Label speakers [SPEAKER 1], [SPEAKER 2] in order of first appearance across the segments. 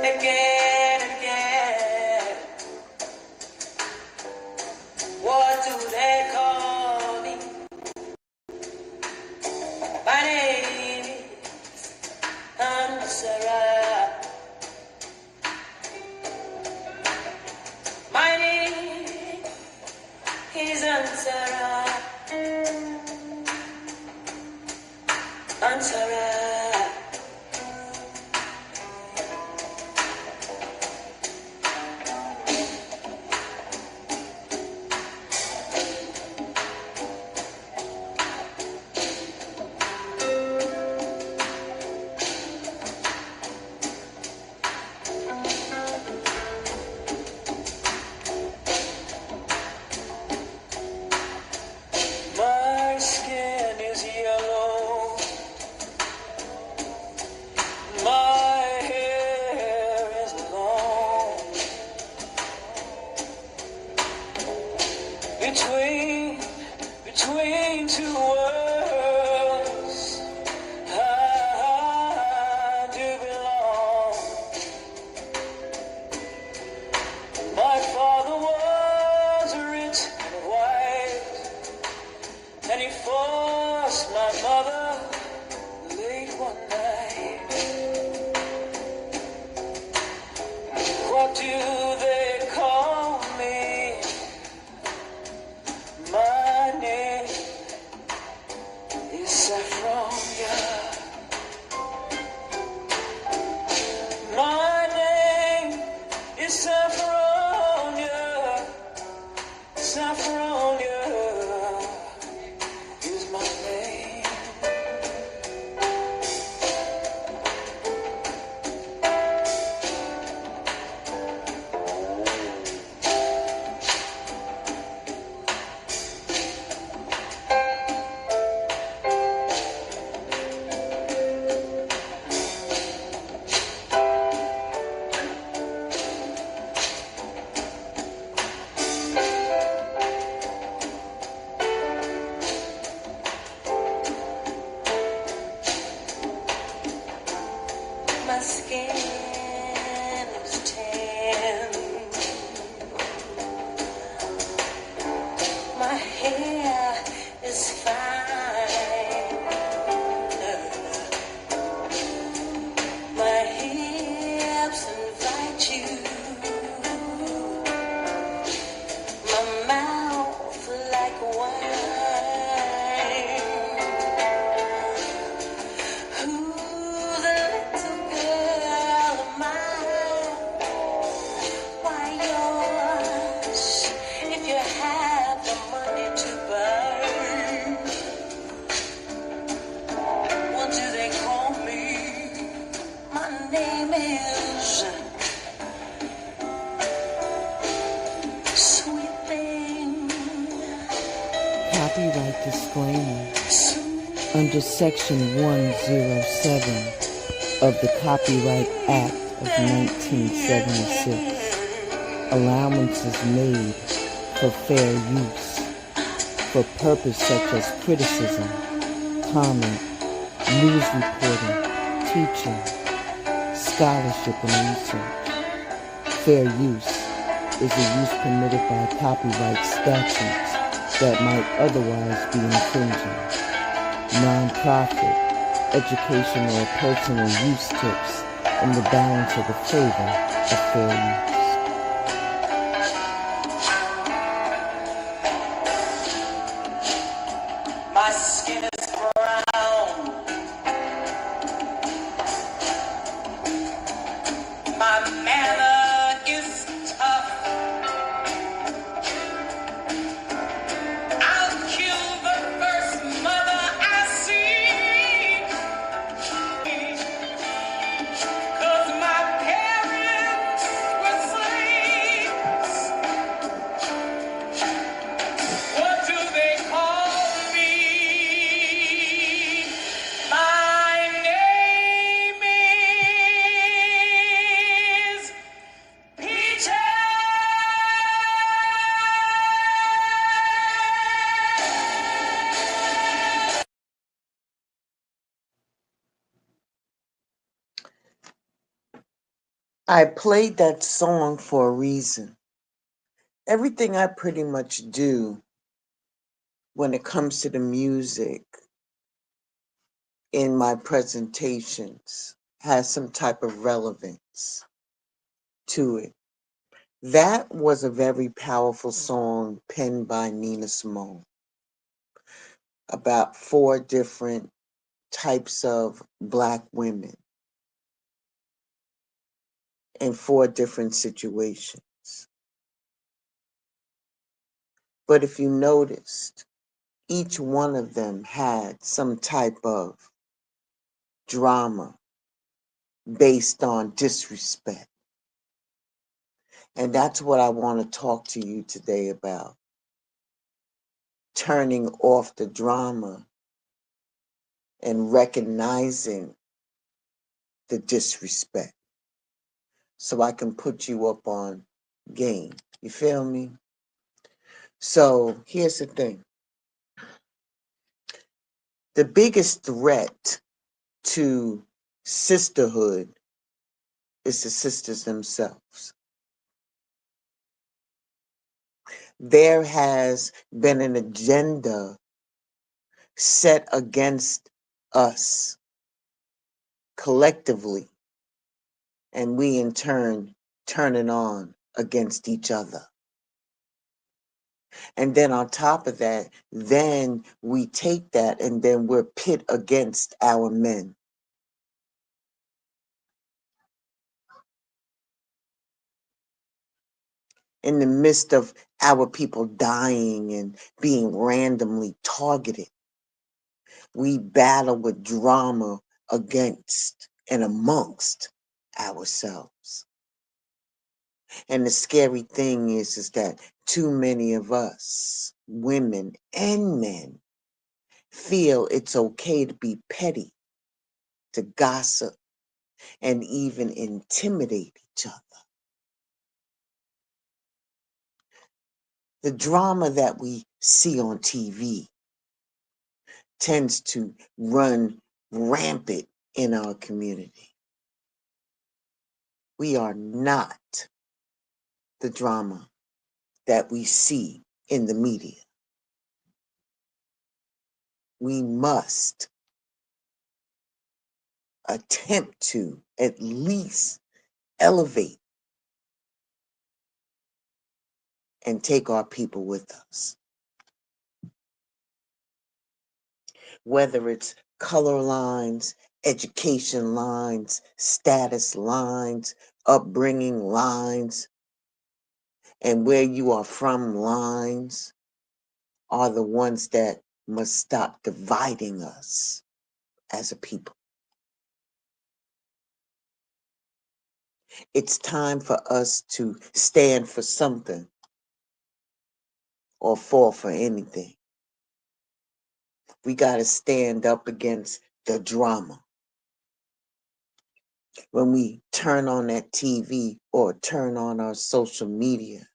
[SPEAKER 1] again and again. What do they call me? My name is Ansara. My name is Ansara. Ansara. My skin is yellow. My hair is long. Between two worlds, I do belong. My father was rich and white, and he forced my mother late one night. What do they call me? My name is Saffronia. My name is Saffronia. Saffronia is my name. My skin is tan. My hair is fine. My hips invite you. My mouth like wine. Who's the little girl of mine? Why yours if you have the money to burn? What do they call me? My name is Sweet Thing.
[SPEAKER 2] Copyright disclaimer. Under Section 107 of the Copyright Act of 1976, allowances made for fair use for purpose such as criticism, comment, news reporting, teaching, scholarship, and research. Fair use is a use permitted by copyright statutes that might otherwise be infringing. Non-profit, educational, or personal use tips in the balance of the favor of fair use.
[SPEAKER 1] My skin is brown. My manner is tough. I'll kill the first mother I see. 'Cause my parents were slaves. What do they call me? My name is
[SPEAKER 2] I played that song for a reason. Everything I pretty much do when it comes to the music in my presentations has some type of relevance to it. That was a very powerful song penned by Nina Simone about four different types of Black women in four different situations. But if you noticed, each one of them had some type of drama based on disrespect. And that's what I want to talk to you today about. Turning off the drama and recognizing the disrespect so I can put you up on game. You feel me? So here's the thing. The biggest threat to sisterhood is the sisters themselves. There has been an agenda set against us collectively, and we in turn turn it on against each other. And then on top of that, then we take that and then we're pit against our men. In the midst of our people dying and being randomly targeted, we battle with drama against and amongst ourselves. And the scary thing is that too many of us, women and men, feel it's okay to be petty, to gossip, and even intimidate each other. The drama that we see on TV tends to run rampant in our community. We are not the drama that we see in the media. We must attempt to at least elevate and take our people with us. Whether it's color lines, education lines, status lines, upbringing lines, and where you are from lines are the ones that must stop dividing us as a people. It's time for us to stand for something or fall for anything. We got to stand up against the drama. When we turn on that TV or turn on our social media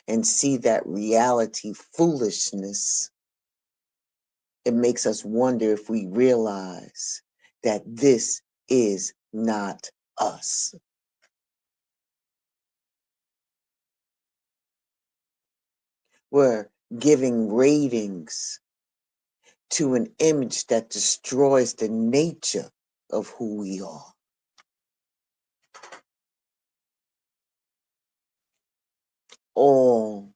[SPEAKER 2] and see that reality foolishness, it makes us wonder if we realize that this is not us. We're giving ratings to an image that destroys the nature of who we are. All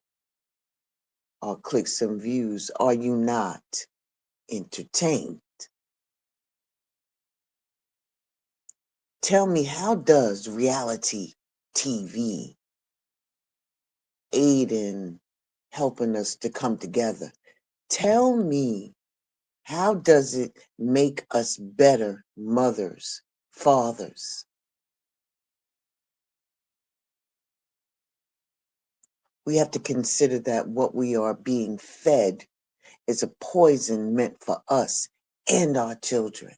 [SPEAKER 2] our clicks and views. Are you not entertained? Tell me, how does reality TV aid in helping us to come together? Tell me, how does it make us better mothers, fathers? We have to consider that what we are being fed is a poison meant for us and our children.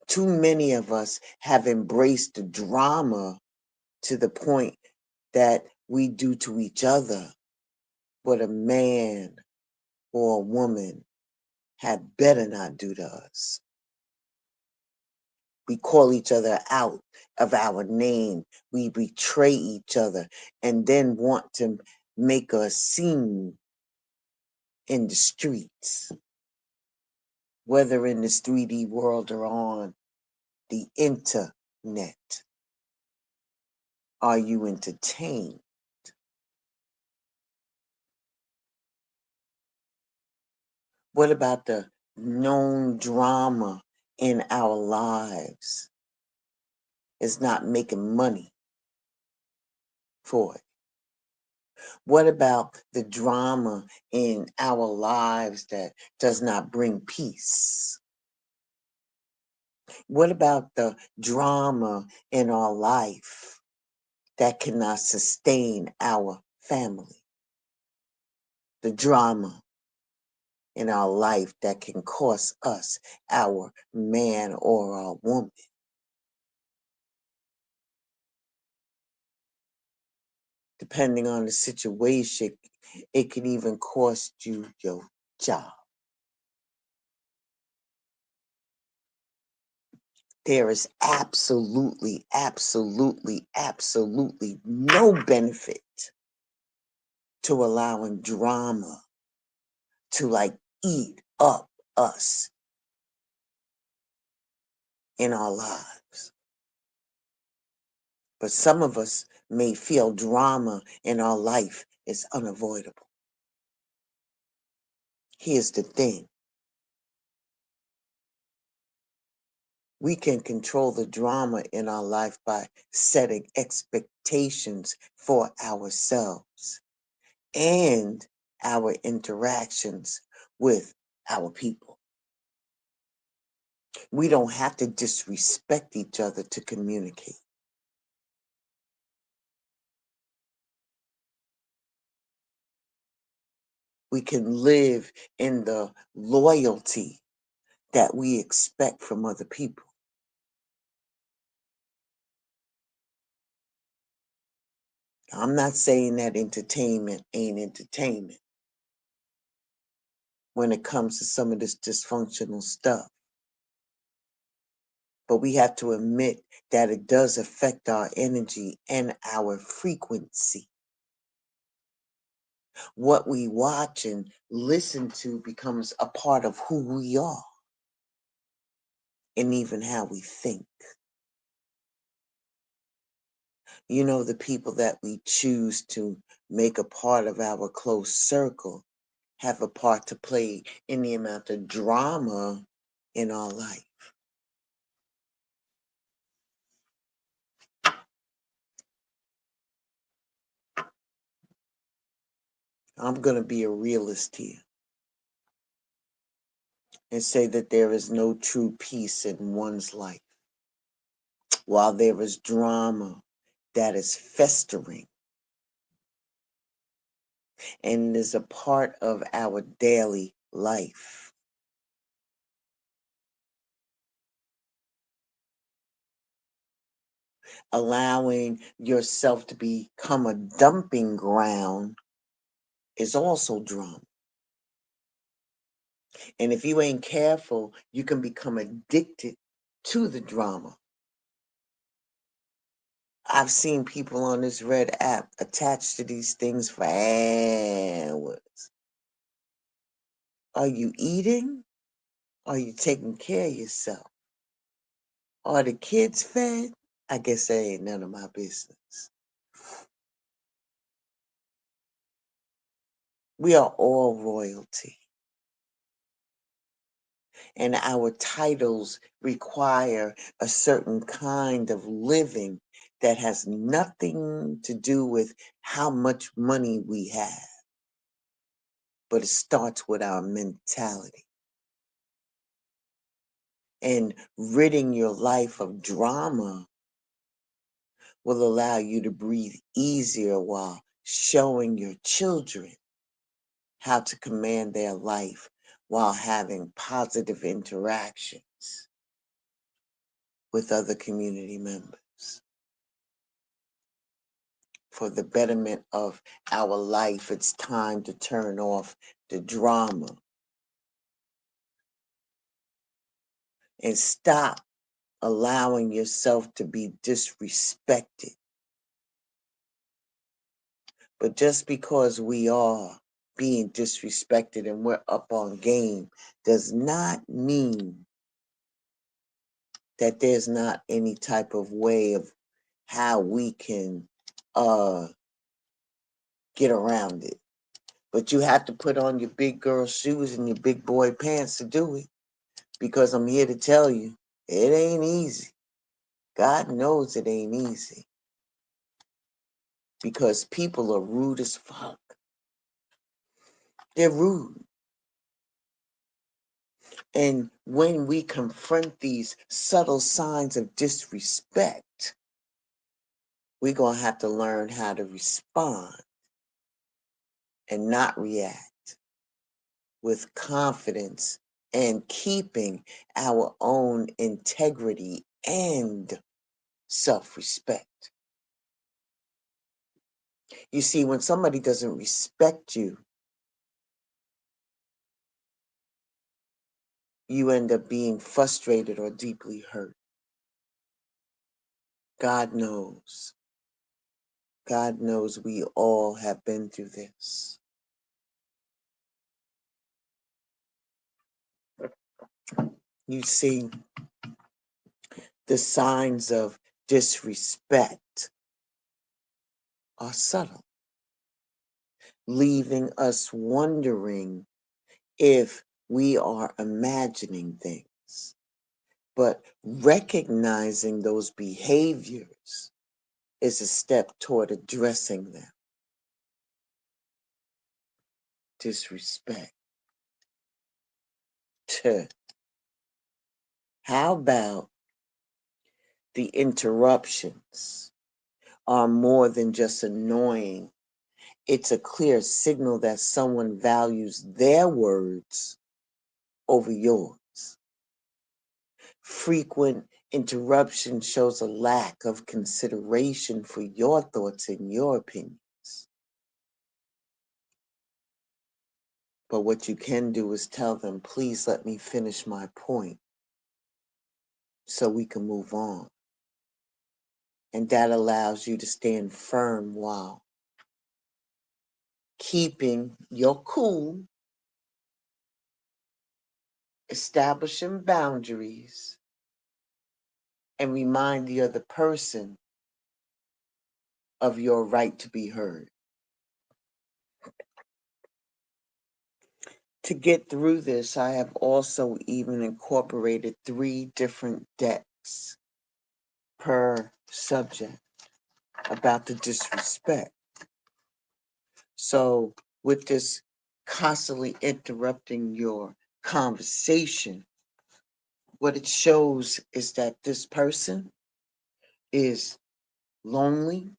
[SPEAKER 2] Too many of us have embraced the drama to the point that we do to each other what a man or a woman had better not do to us. We call each other out of our name. We betray each other and then want to make a scene in the streets, whether in this 3D world or on the internet. Are you entertained? What about the known drama in our lives is not making money for it? What about the drama in our lives that does not bring peace? What about the drama in our life that cannot sustain our family? The drama in our life that can cost us our man or our woman. Depending on the situation, it can even cost you your job. There is absolutely, absolutely, absolutely no benefit to allowing drama to like eat up us in our lives. But some of us may feel drama in our life is unavoidable. Here's the thing. We can control the drama in our life by setting expectations for ourselves and our interactions with our people. We don't have to disrespect each other to communicate. We can live in the loyalty that we expect from other people. I'm not saying that entertainment ain't entertainment when it comes to some of this dysfunctional stuff. But we have to admit that it does affect our energy and our frequency. What we watch and listen to becomes a part of who we are and even how we think. You know, the people that we choose to make a part of our close circle have a part to play in the amount of drama in our life. I'm going to be a realist here and say that there is no true peace in one's life while there is drama that is festering and is a part of our daily life. Allowing yourself to become a dumping ground is also drama. And if you ain't careful, you can become addicted to the drama. I've seen people on this red app attached to these things for hours. Are you eating? Are you taking care of yourself? Are the kids fed? I guess that ain't none of my business. We are all royalty. And our titles require a certain kind of living that has nothing to do with how much money we have. But it starts with our mentality. And ridding your life of drama will allow you to breathe easier while showing your children how to command their life while having positive interactions with other community members. For the betterment of our life, it's time to turn off the drama and stop allowing yourself to be disrespected. But just because we are being disrespected and we're up on game does not mean that there's not any type of way of how we can get around it. But you have to put on your big girl shoes and your big boy pants to do it. Because I'm here to tell you, it ain't easy. God knows it ain't easy. Because people are rude as fuck. They're rude. And when we confront these subtle signs of disrespect, we're going to have to learn how to respond and not react with confidence and keeping our own integrity and self-respect. You see, when somebody doesn't respect you, you end up being frustrated or deeply hurt. God knows. God knows we all have been through this. You see, the signs of disrespect are subtle, leaving us wondering if we are imagining things. But recognizing those behaviors is a step toward addressing them. Disrespect. How about the interruptions are more than just annoying? It's a clear signal that someone values their words over yours. Frequent interruption shows a lack of consideration for your thoughts and your opinions. But what you can do is tell them, please let me finish my point so we can move on. And that allows you to stand firm while keeping your cool, establishing boundaries, and remind the other person of your right to be heard. To get through this, I have also even incorporated 3 different decks per subject about the disrespect. So with this constantly interrupting your conversation, what it shows is that this person is lonely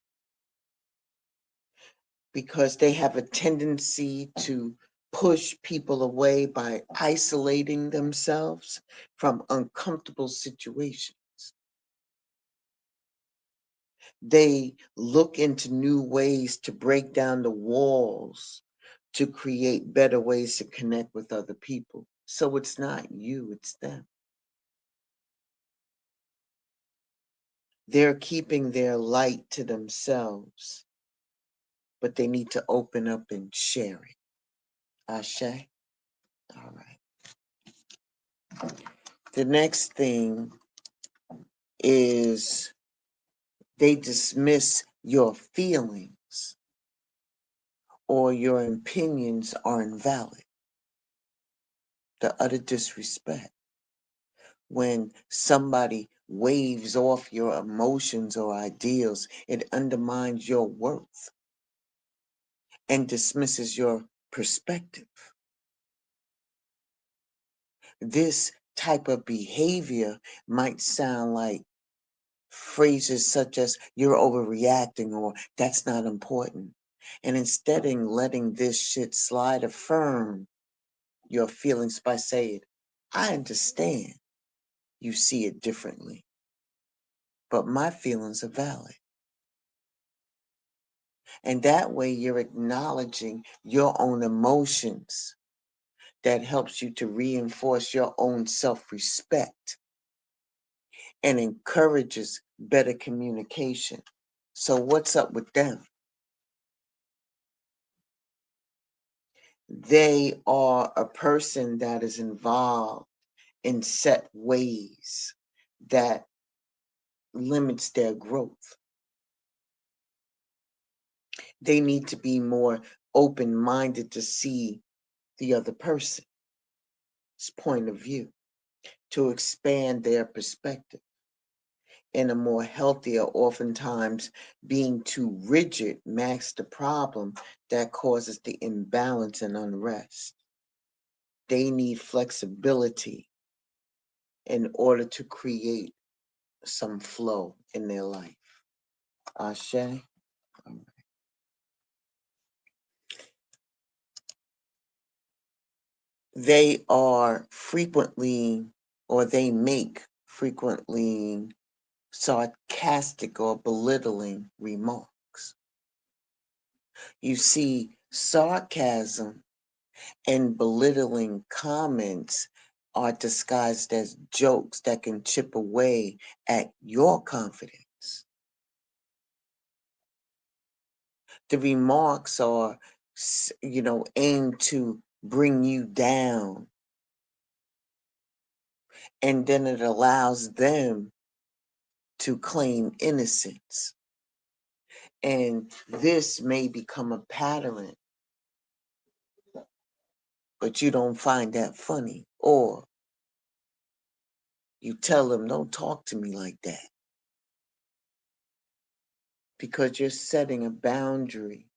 [SPEAKER 2] because they have a tendency to push people away by isolating themselves from uncomfortable situations. They look into new ways to break down the walls to create better ways to connect with other people. So it's not you, it's them. They're keeping their light to themselves, but they need to open up and share it. Ashe? All right. The next thing is they dismiss your feelings or your opinions are invalid. The utter disrespect. When somebody waves off your emotions or ideals, it undermines your worth and dismisses your perspective. This type of behavior might sound like phrases such as you're overreacting or that's not important. And instead of letting this shit slide, affirm your feelings by saying, I understand you see it differently, but my feelings are valid. And that way you're acknowledging your own emotions. That helps you to reinforce your own self-respect. and encourages better communication. So what's up with them? They are a person that is involved in set ways that limits their growth. They need to be more open-minded to see the other person's point of view, to expand their perspective. In a more healthier, oftentimes being too rigid masks the problem that causes the imbalance and unrest. They need flexibility in order to create some flow in their life. Ashe? They are frequently, or they make frequently sarcastic or belittling remarks. You see, sarcasm and belittling comments are disguised as jokes that can chip away at your confidence. The remarks are, aimed to bring you down, and then it allows them to claim innocence. And this may become a pattern, but you don't find that funny. Or you tell them, don't talk to me like that. Because you're setting a boundary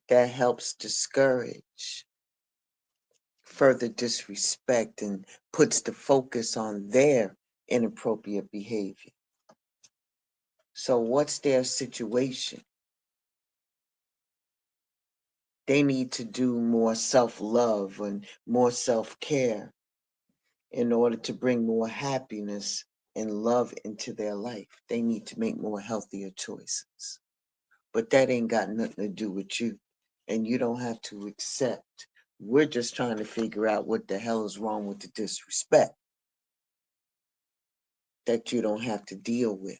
[SPEAKER 2] that helps discourage further disrespect and puts the focus on their inappropriate behavior. So what's their situation? They need to do more self-love and more self-care in order to bring more happiness and love into their life. They need to make more healthier choices. But that ain't got nothing to do with you. And you don't have to accept. We're just trying to figure out what the hell is wrong with the disrespect that you don't have to deal with.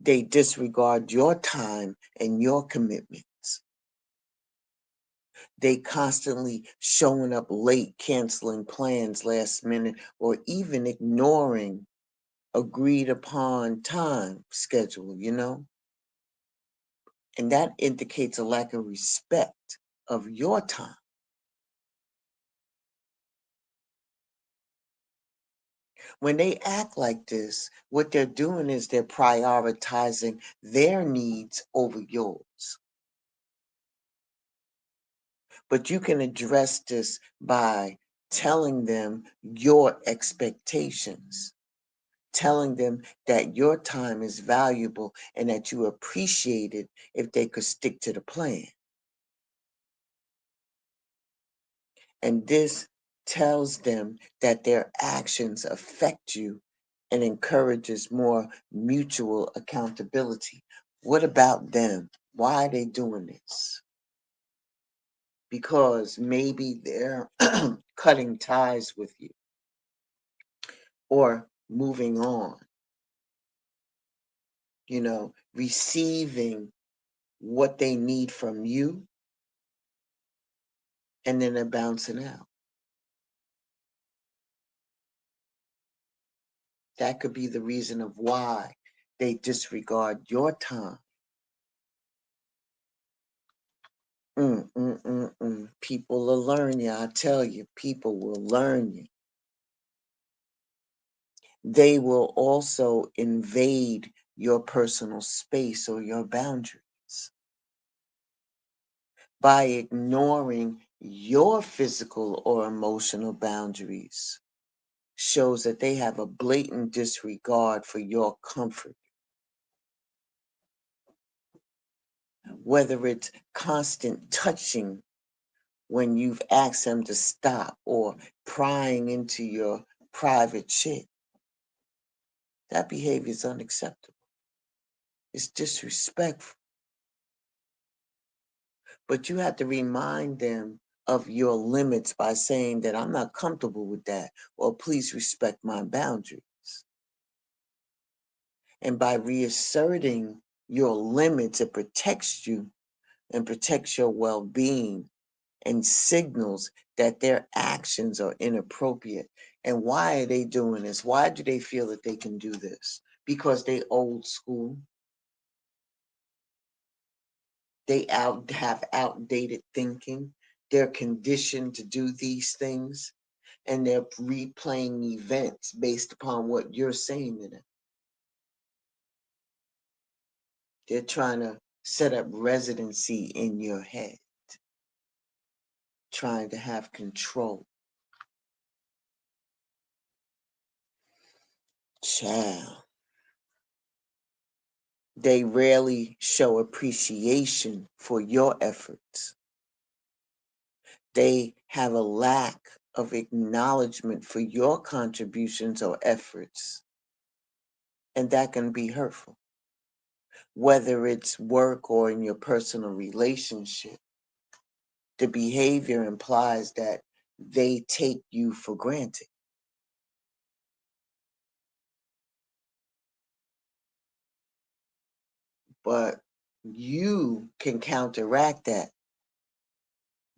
[SPEAKER 2] They disregard your time and your commitments. They constantly showing up late, canceling plans last minute, or even ignoring agreed upon time schedule, And that indicates a lack of respect of your time. When they act like this, what they're doing is they're prioritizing their needs over yours. But you can address this by telling them your expectations, telling them that your time is valuable and that you appreciate it if they could stick to the plan. And this tells them that their actions affect you and encourages more mutual accountability. What about them? Why are they doing this? Because maybe they're cutting ties with you or moving on, receiving what they need from you, and then they're bouncing out. That could be the reason of why they disregard your time. People will learn you. I tell you, people will learn you. They will also invade your personal space or your boundaries by ignoring your physical or emotional boundaries. Shows that they have a blatant disregard for your comfort. Whether it's constant touching when you've asked them to stop or prying into your private shit. That behavior is unacceptable. It's disrespectful. But you have to remind them of your limits by saying that I'm not comfortable with that, or please respect my boundaries. And by reasserting your limits, it protects you and protects your well being and signals that their actions are inappropriate. And why are they doing this? Why do they feel that they can do this? Because they old school. They have outdated thinking. They're conditioned to do these things, and they're replaying events based upon what you're saying to them. They're trying to set up residency in your head, trying to have control. Child. They rarely show appreciation for your efforts. They have a lack of acknowledgement for your contributions or efforts, and that can be hurtful. Whether it's work or in your personal relationship, the behavior implies that they take you for granted. But you can counteract that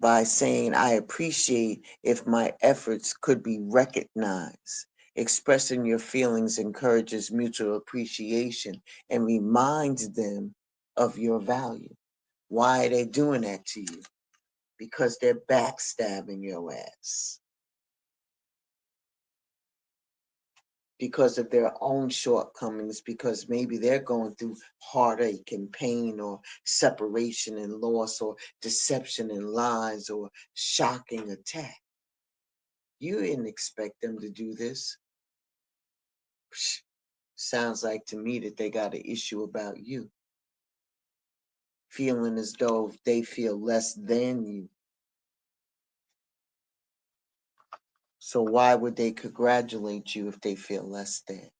[SPEAKER 2] by saying, I appreciate if my efforts could be recognized. Expressing your feelings encourages mutual appreciation and reminds them of your value. Why are they doing that to you? Because they're backstabbing your ass. Because of their own shortcomings, because maybe they're going through heartache and pain or separation and loss or deception and lies or shocking attack. You didn't expect them to do this. Sounds like to me that they got an issue about you, feeling as though they feel less than you. So why would they congratulate you if they feel less than?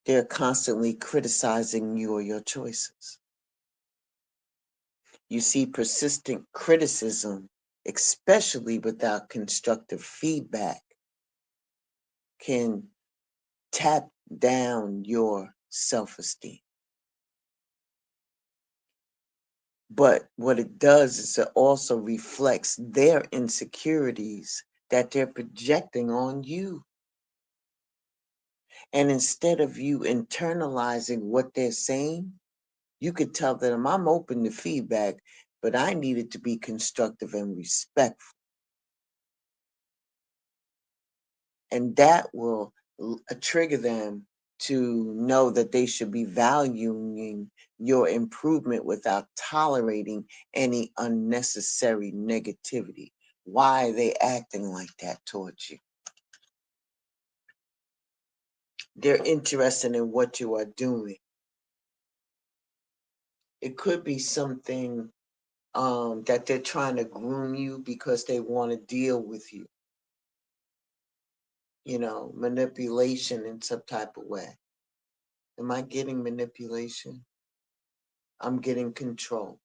[SPEAKER 2] They're constantly criticizing you or your choices. You see, persistent criticism, especially without constructive feedback, can tap down your self-esteem. But what it does is it also reflects their insecurities that they're projecting on you. And instead of you internalizing what they're saying, you could tell them, I'm open to feedback, but I need it to be constructive and respectful. And that will trigger them to know that they should be valuing your improvement without tolerating any unnecessary negativity. Why are they acting like that towards you? They're interested in what you are doing. It could be something that they're trying to groom you because they want to deal with you. Manipulation in some type of way. Am I getting manipulation? I'm getting control.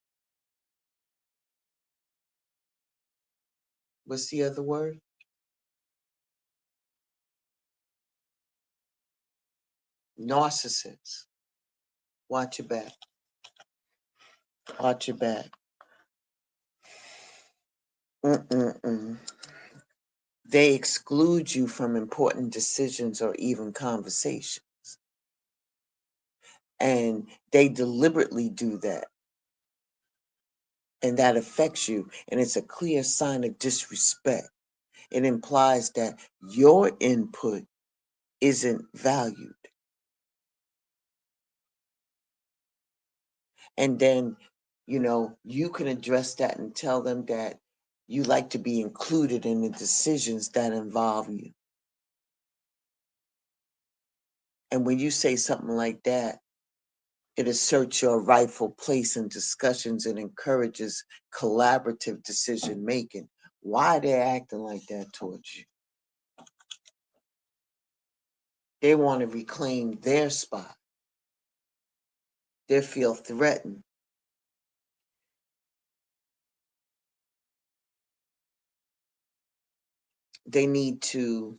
[SPEAKER 2] What's the other word? Narcissist. Watch your back. Watch your back. Mm-mm-mm. They exclude you from important decisions or even conversations. And they deliberately do that. And that affects you. And it's a clear sign of disrespect. It implies that your input isn't valued. And then, you can address that and tell them that you like to be included in the decisions that involve you. And when you say something like that, it asserts your rightful place in discussions and encourages collaborative decision making. Why are they acting like that towards you? They want to reclaim their spot. They feel threatened. They need to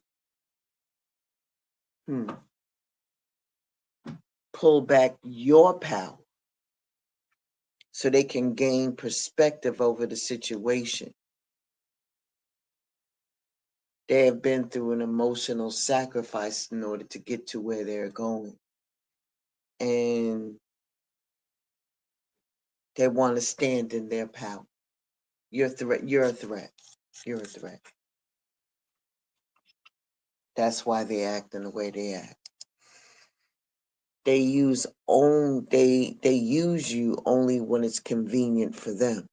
[SPEAKER 2] pull back your power so they can gain perspective over the situation. They have been through an emotional sacrifice in order to get to where they're going. And they want to stand in their power. You're a threat. You're a threat. You're a threat. That's why they act in the way they act. They use you only when it's convenient for them.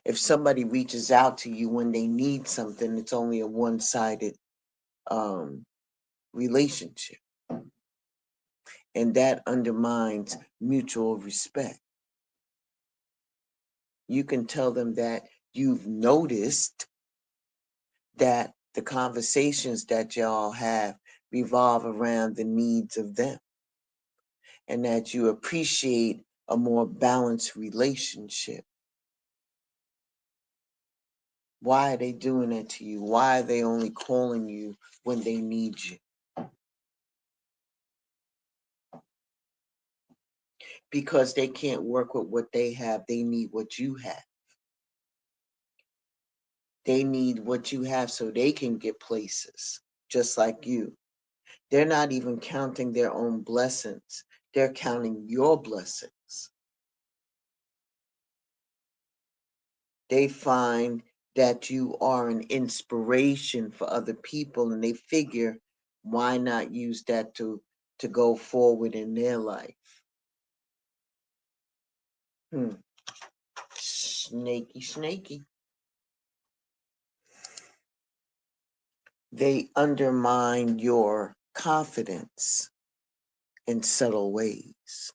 [SPEAKER 2] If somebody reaches out to you when they need something, it's only a one-sided relationship. And that undermines mutual respect. You can tell them that you've noticed that the conversations that y'all have revolve around the needs of them, and that you appreciate a more balanced relationship. Why are they doing that to you? Why are they only calling you when they need you? Because they can't work with what they have. They need what you have. They need what you have so they can get places, just like you. They're not even counting their own blessings. They're counting your blessings. They find that you are an inspiration for other people, and they figure, why not use that to go forward in their life? Snaky, snaky. They undermine your confidence in subtle ways.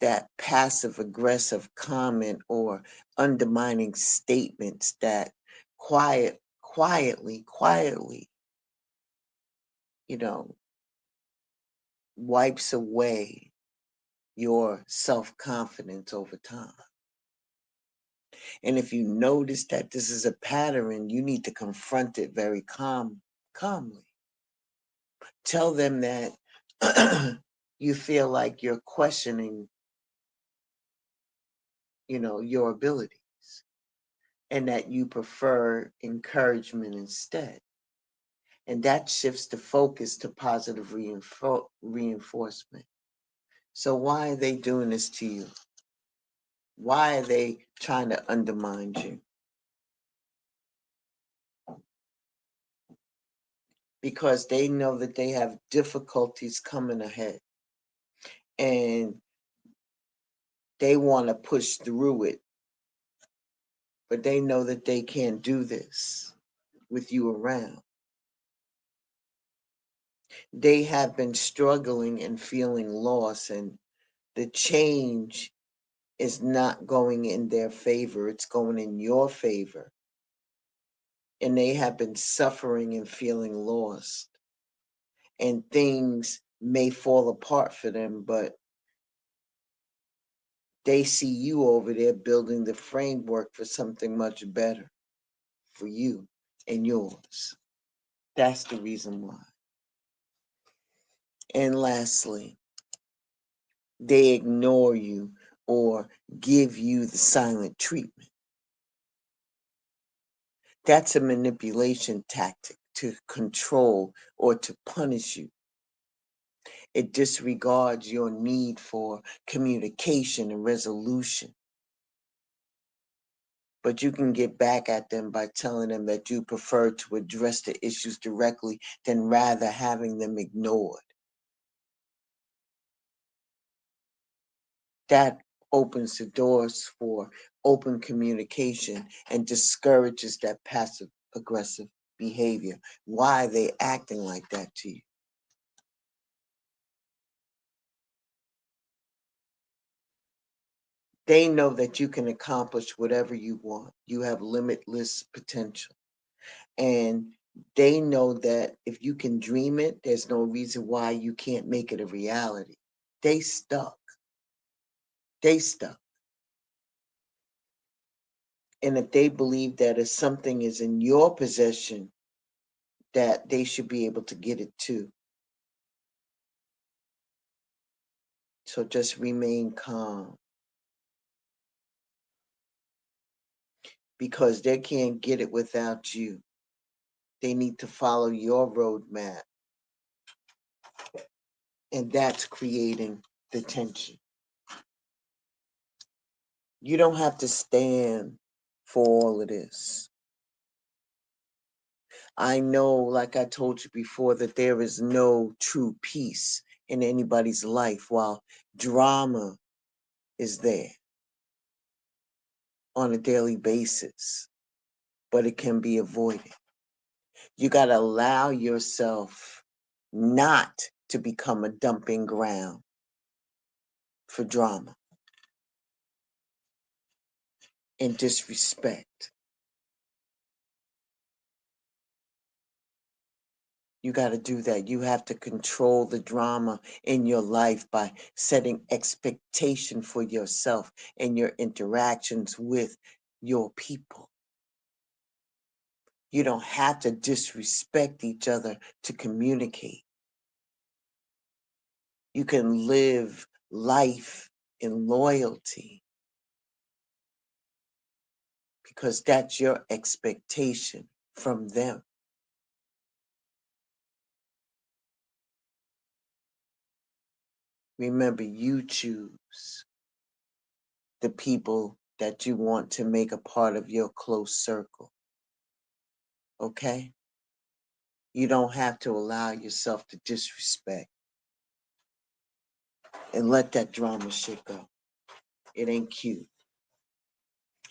[SPEAKER 2] That passive aggressive comment or undermining statements that quietly, wipes away your self-confidence over time. And if you notice that this is a pattern, you need to confront it very calmly. Tell them that you feel like you're questioning, your abilities, and that you prefer encouragement instead. And that shifts the focus to positive reinforcement. So why are they doing this to you? Why are they trying to undermine you? Because they know that they have difficulties coming ahead, and they want to push through it, but they know that they can't do this with you around. They have been struggling and feeling lost, and the change is not going in their favor, it's going in your favor. And they have been suffering and feeling lost, and things may fall apart for them, but they see you over there building the framework for something much better for you and yours. That's the reason why. And lastly, they ignore you or give you the silent treatment. That's a manipulation tactic to control or to punish you. It disregards your need for communication and resolution. But you can get back at them by telling them that you prefer to address the issues directly than rather having them ignored. That opens the doors for open communication and discourages that passive aggressive behavior. Why are they acting like that to you? They know that you can accomplish whatever you want. You have limitless potential. And They know that if you can dream it, there's no reason why you can't make it a reality. They stuck. They stuck. And if they believe that if something is in your possession, that they should be able to get it too. So just remain calm. Because they can't get it without you. They need to follow your roadmap. And that's creating the tension. You don't have to stand for all of this. I know, like I told you before, that there is no true peace in anybody's life while drama is there on a daily basis, but it can be avoided. You got to allow yourself not to become a dumping ground for drama and disrespect. You got to do that. You have to control the drama in your life by setting expectation for yourself and your interactions with your people. You don't have to disrespect each other to communicate. You can live life in loyalty because that's your expectation from them. Remember, you choose the people that you want to make a part of your close circle. Okay? You don't have to allow yourself to disrespect and let that drama shit go. It ain't cute.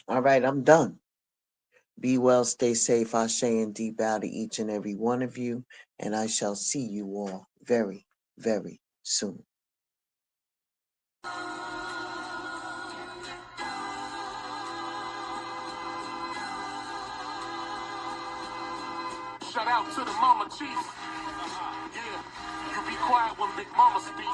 [SPEAKER 2] All right, I'm done. Be well, stay safe. I say and deep bow to each and every one of you, and I shall see you all very, very soon.
[SPEAKER 1] Shout out to the mama chief. Yeah, you be quiet when Big Mama speak.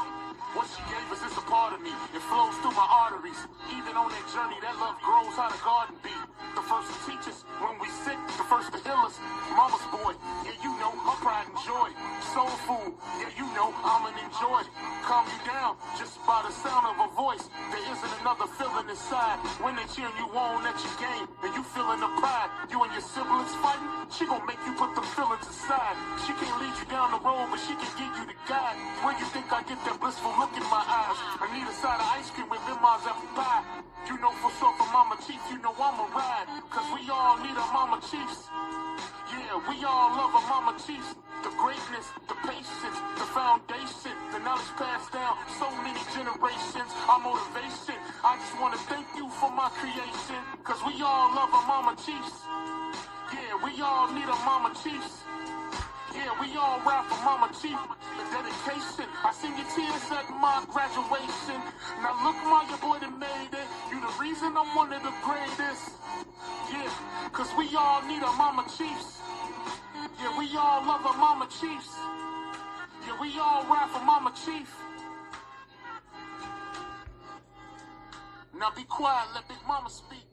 [SPEAKER 1] What she gave us is a part of me. It flows through my arteries. Even on that journey, that love grows how the garden be. The first to teach us when we sick, the first to heal us. Mama's boy, yeah, you know, her pride and joy. Soul food, yeah, you know, I'm an enjoy. Calm you down just by the sound of her voice. There isn't another feeling inside. When they cheering you on at your game, and you feeling the pride. You and your siblings fighting, she gon' make you put the feelings aside. She can't lead you down the road, but she can give you the guide. Where you think I get that blissful look in my eyes? I need a side of ice cream with Bim's apple pie. You know for sure for Mama Chief, you know I'ma ride. Cause we all need our Mama Chiefs. Yeah, we all love our Mama Chiefs. The greatness, the patience, the foundation, the knowledge passed down so many generations. Our motivation, I just wanna thank you for my creation. Cause we all love our Mama Chiefs. Yeah, we all need our Mama Chiefs. Yeah, we all ride for Mama Chief. The dedication. I seen your tears at my graduation. Now look, Ma, your boy that made it. You the reason I'm one of the greatest. Yeah, cause we all need our Mama Chiefs. Yeah, we all love our Mama Chiefs. Yeah, we all ride for Mama Chief. Now be quiet, let Big Mama speak.